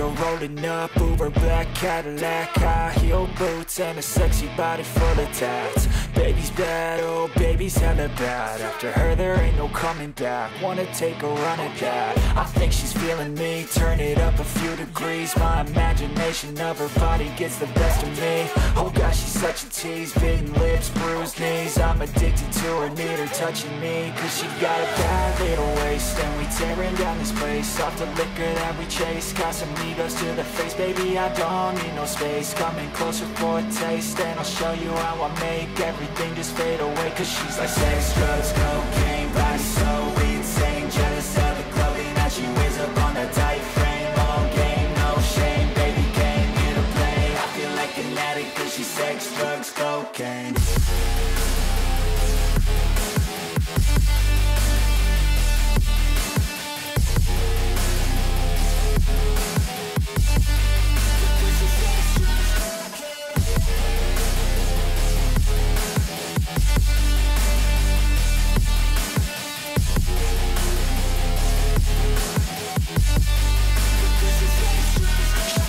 her rolling up, Uber black Cadillac, high heel boots and a sexy body full of tats. Baby's bad, oh baby's hella bad. After her there ain't no coming back. Wanna take a run at that. I think she's feeling me, turn it up a few degrees. My imagination of her body gets the best of me. Oh gosh, she's such a tease, bitten lips, bruised knees. I'm addicted to her, need her touching me, cause she got a bad little waist. And we tearing down this place, off the liquor that we chase. Got some egos to the face, baby I don't need no space. Coming closer for a taste, and I'll show you how I make everything just fade away. Cause she's like sex, drugs, cocaine, body so insane. Jealous of the clothing that she wears up on that tight frame. All game, no shame, baby came here to play. I feel like an addict cause she's sex, drugs, cocaine.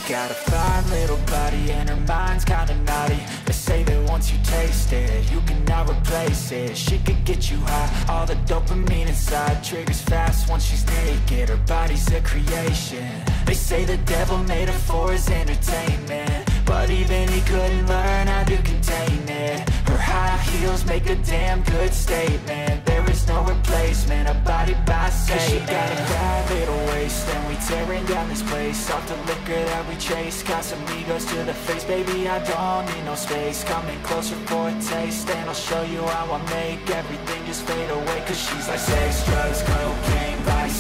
Got a fine little body and her mind's kinda naughty. They say that once you taste it, you cannot replace it. She could get you high, all the dopamine inside triggers fast once she's naked. Her body's a creation. They say the devil made her for his entertainment, but even he couldn't learn how to contain it. Her high heels make a damn good statement. There is no replacement, a body by Satan. Cause she got a bad little waist, and we tearing down this place. Off the liquor that we chase, got some egos to the face. Baby, I don't need no space. Coming closer for a taste, and I'll show you how I make everything just fade away. Cause she's like sex, drugs, cocaine, body